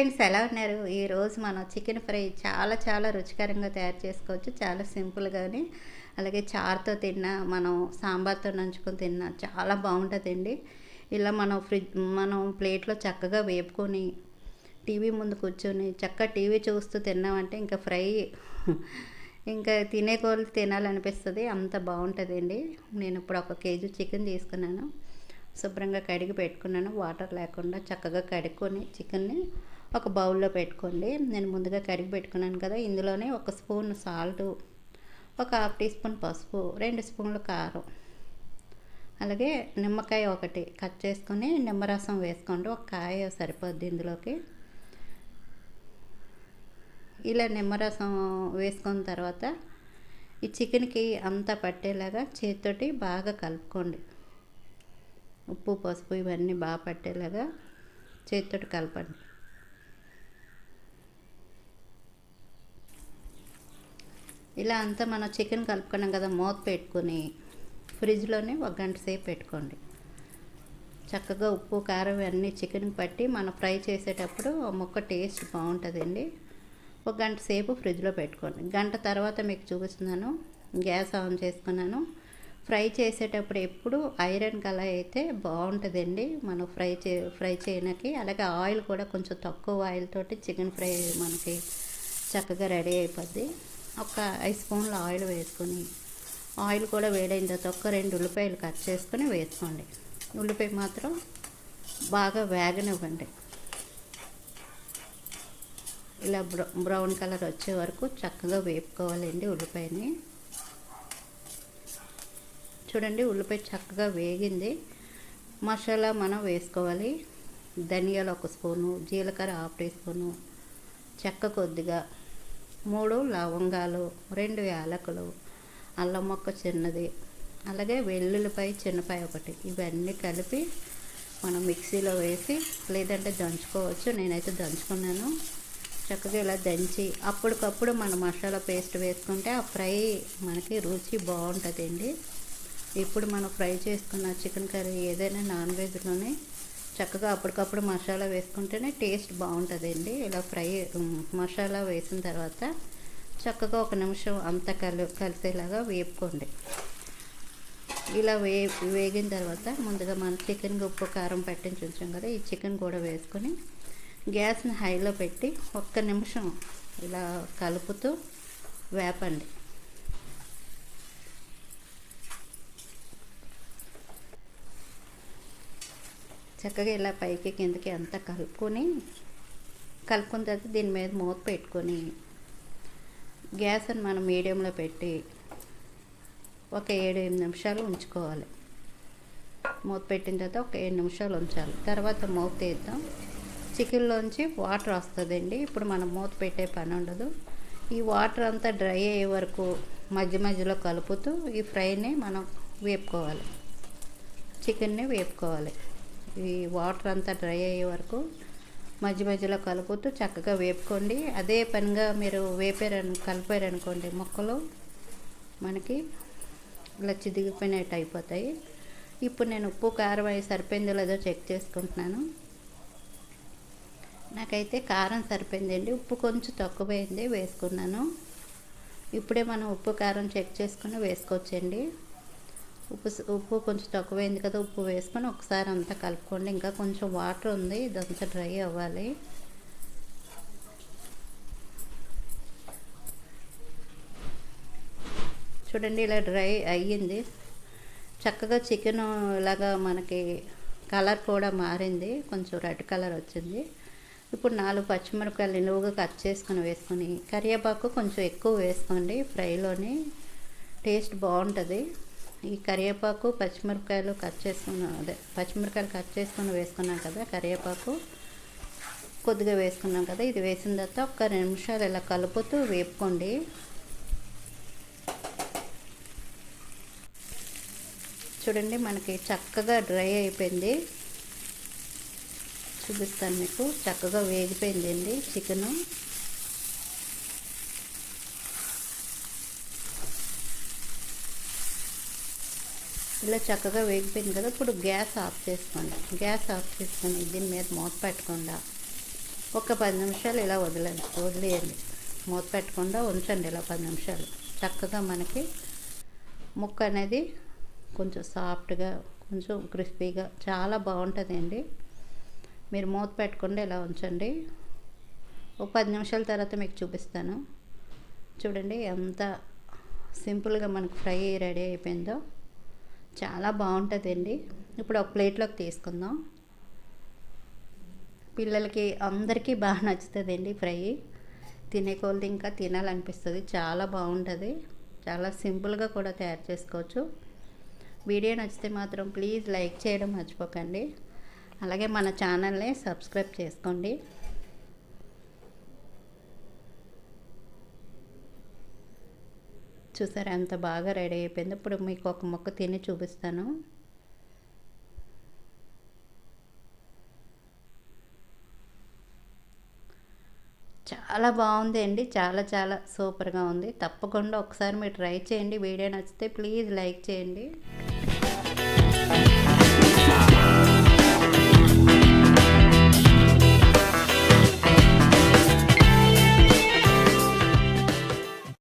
Friends, ఎలా ఉన్నారు? ఈరోజు మనం చికెన్ ఫ్రై చాలా చాలా రుచికరంగా తయారు చేసుకోవచ్చు. చాలా సింపుల్గాని, అలాగే చారుతో తిన్నా, మనం సాంబార్తో నంచుకొని తిన్నా చాలా బాగుంటుందండి. ఇలా మనం ప్లేట్లో చక్కగా వేపుకొని టీవీ ముందు కూర్చొని చక్కగా టీవీ చూస్తూ తిన్నామంటే ఇంకా ఫ్రై ఇంకా తినే కొలది తినాలనిపిస్తుంది. అంత బాగుంటుందండి. నేను ఇప్పుడు 1 కేజీ చికెన్ తీసుకున్నాను. శుభ్రంగా కడిగి పెట్టుకున్నాను. వాటర్ లేకుండా చక్కగా కడుక్కొని చికెన్ని ఒక బౌల్లో పెట్టుకోండి. నేను ముందుగా కడిగి పెట్టుకున్నాను కదా, ఇందులోనే 1 స్పూన్ సాల్టు, ఒక 1/2 టీ స్పూన్ పసుపు, 2 స్పూన్లు కారం, అలాగే నిమ్మకాయ ఒకటి కట్ చేసుకొని నిమ్మరసం వేసుకోండి. ఒక కాయ సరిపోద్ది ఇందులోకి. ఇలా నిమ్మరసం వేసుకున్న తర్వాత ఈ చికెన్కి అంతా పట్టేలాగా చేతితోటి బాగా కలుపుకోండి. ఉప్పు పసుపు ఇవన్నీ బాగా పట్టేలాగా చేతితోటి కలపండి. ఇలా అంతా మనం చికెన్ కలుపుకున్నాం కదా, మూత పెట్టుకుని ఫ్రిడ్జ్లోనే 1 గంట సేపు పెట్టుకోండి. చక్కగా ఉప్పు కారం అన్నీ చికెన్కి పట్టి మనం ఫ్రై చేసేటప్పుడు ముక్క టేస్ట్ బాగుంటుందండి. 1 గంట సేపు ఫ్రిడ్జ్లో పెట్టుకోండి. గంట తర్వాత మీకు చూపిస్తున్నాను. గ్యాస్ ఆన్ చేసుకున్నాను. ఫ్రై చేసేటప్పుడు ఎప్పుడు ఐరన్ కళాయి అయితే బాగుంటుందండి మనం ఫ్రై చేయడానికి. అలాగే ఆయిల్ కూడా కొంచెం తక్కువ ఆయిల్ తోటి చికెన్ ఫ్రై మనకి చక్కగా రెడీ అయిపోద్ది. ఒక 5 స్పూన్ల ఆయిల్ వేసుకొని, ఆయిల్ కూడా వేడైన తర్వాత ఒక 2 ఉల్లిపాయలు కట్ చేసుకొని వేసుకోండి. ఉల్లిపాయ మాత్రం బాగా వేగనివ్వండి. ఇలా బ్రౌన్ కలర్ వచ్చే వరకు చక్కగా వేపుకోవాలండి ఉల్లిపాయని. చూడండి, ఉల్లిపాయ చక్కగా వేగింది. మసాలా మనం వేసుకోవాలి. ధనియాలు 1 స్పూను, జీలకర్ర 1/2 టీ స్పూను, చెక్క కొద్దిగా, 3 లవంగాలు, 2 యాలకులు, అల్లం ముక్క చిన్నది, అలాగే వెల్లుల్లిపాయ చిన్నపాయ ఒకటి, ఇవన్నీ కలిపి మనం మిక్సీలో వేసి లేదంటే దంచుకోవచ్చు. నేనైతే దంచుకున్నాను. చక్కగా ఇలా దంచి అప్పటికప్పుడు మన మసాలా పేస్ట్ వేసుకుంటే ఆ ఫ్రై మనకి రుచి బాగుంటుందండి. ఇప్పుడు మనం ఫ్రై చేసుకున్న చికెన్ కర్రీ ఏదైనా నాన్ వెజ్లోనే చక్కగా అప్పటికప్పుడు మసాలా వేసుకుంటేనే టేస్ట్ బాగుంటుందండి. ఇలా మసాలా వేసిన తర్వాత చక్కగా 1 నిమిషం అంతా కలిసేలాగా వేపుకోండి. ఇలా వేగిన తర్వాత ముందుగా మనం చికెన్కి ఉప్పు కారం పట్టించి ఉంచాం కదా, ఈ చికెన్ కూడా వేసుకొని గ్యాస్ని హైలో పెట్టి 1 నిమిషం ఇలా కలుపుతూ వేపండి. చక్కగా ఇలా పైకి కిందకి అంతా కలుపుకున్న తర్వాత దీని మీద మూత పెట్టుకొని గ్యాస్ని మనం మీడియంలో పెట్టి ఒక 7-8 నిమిషాలు ఉంచుకోవాలి. మూత పెట్టిన తర్వాత ఒక 7 నిమిషాలు ఉంచాలి. తర్వాత మూత తీద్దాం. చికెన్లోంచి వాటర్ వస్తుందండి. ఇప్పుడు మనం మూత పెట్టే పని ఉండదు. ఈ వాటర్ అంతా డ్రై అయ్యే వరకు మధ్య మధ్యలో కలుపుతూ ఈ ఫ్రైని మనం వేపుకోవాలి. చికెన్ని వేపుకోవాలి. ఈ వాటర్ అంతా డ్రై అయ్యే వరకు మధ్య మధ్యలో కలుపుతూ చక్కగా వేపుకోండి. అదే పనిగా మీరు కలిపారనుకోండి, ముక్కలు మనకి ఇలా చిదిగిపోయినట్టు అయిపోతాయి. ఇప్పుడు నేను ఉప్పు కారం అవి సరిపోయిందో లేదో చెక్ చేసుకుంటున్నాను. నాకైతే కారం సరిపోయిందండి. ఉప్పు కొంచెం తక్కువైంది, వేసుకున్నాను. ఇప్పుడే మనం ఉప్పు కారం చెక్ చేసుకుని వేసుకోవచ్చండి. ఉప్పు కొంచెం తక్కువైంది కదా, ఉప్పు వేసుకొని ఒకసారి అంతా కలుపుకోండి. ఇంకా కొంచెం వాటర్ ఉంది, ఇదంతా డ్రై అవ్వాలి. చూడండి, ఇలా డ్రై అయ్యింది. చక్కగా చికెన్ ఇలాగా మనకి కలర్ కూడా మారింది, కొంచెం రెడ్ కలర్ వచ్చింది. ఇప్పుడు 4 పచ్చిమిరపకాయలు నిలువుగా కట్ చేసుకుని వేసుకొని, కరివేపాకు కొంచెం ఎక్కువ వేసుకోండి. ఫ్రైలోని టేస్ట్ బాగుంటుంది. ఈ కరివేపాకు పచ్చిమిరపకాయలు కట్ చేసుకుని వేసుకున్నాం కదా, కరివేపాకు కొద్దిగా వేసుకున్నాం కదా, ఇది వేసిన తర్వాత ఒక 2 నిమిషాలు ఇలా కలుపుతూ వేపుకోండి. చూడండి, మనకి చక్కగా డ్రై అయిపోయింది. చూపిస్తాను మీకు. చక్కగా వేగిపోయిందండి చికెను. ఇలా చక్కగా వేగిపోయింది కదా. ఇప్పుడు గ్యాస్ ఆఫ్ చేసుకొని దీని మీద మూత పెట్టకుండా ఒక 10 నిమిషాలు ఇలా వదిలేయండి. మూత పెట్టకుండా ఉంచండి ఇలా 10 నిమిషాలు. చక్కగా మనకి ముక్క అనేది కొంచెం సాఫ్ట్గా, కొంచెం క్రిస్పీగా చాలా బాగుంటుందండి. మీరు మూత పెట్టకుండా ఇలా ఉంచండి. ఒక 10 నిమిషాల తర్వాత మీకు చూపిస్తాను. చూడండి ఎంత సింపుల్గా మనకు ఫ్రై రెడీ అయిపోయిందో. చాలా బాగుంటుందండి. ఇప్పుడు ఒక ప్లేట్లోకి తీసుకుందాం. పిల్లలకి అందరికీ బాగా నచ్చుతుందండి ఫ్రై. తినే కొలది ఇంకా తినాలనిపిస్తుంది. చాలా బాగుంటుంది. చాలా సింపుల్గా కూడా తయారు చేసుకోవచ్చు. వీడియో నచ్చితే మాత్రం ప్లీజ్ లైక్ చేయడం మర్చిపోకండి. అలాగే మన ఛానల్ని సబ్స్క్రైబ్ చేసుకోండి. చూసారా ఎంత బాగా రెడీ అయిపోయింది. ఇప్పుడు మీకు ఒక ముక్క తిని చూపిస్తాను. చాలా బాగుంది అండి. చాలా చాలా సూపర్గా ఉంది. తప్పకుండా ఒకసారి మీరు ట్రై చేయండి. వీడియో నచ్చితే ప్లీజ్ లైక్ చేయండి.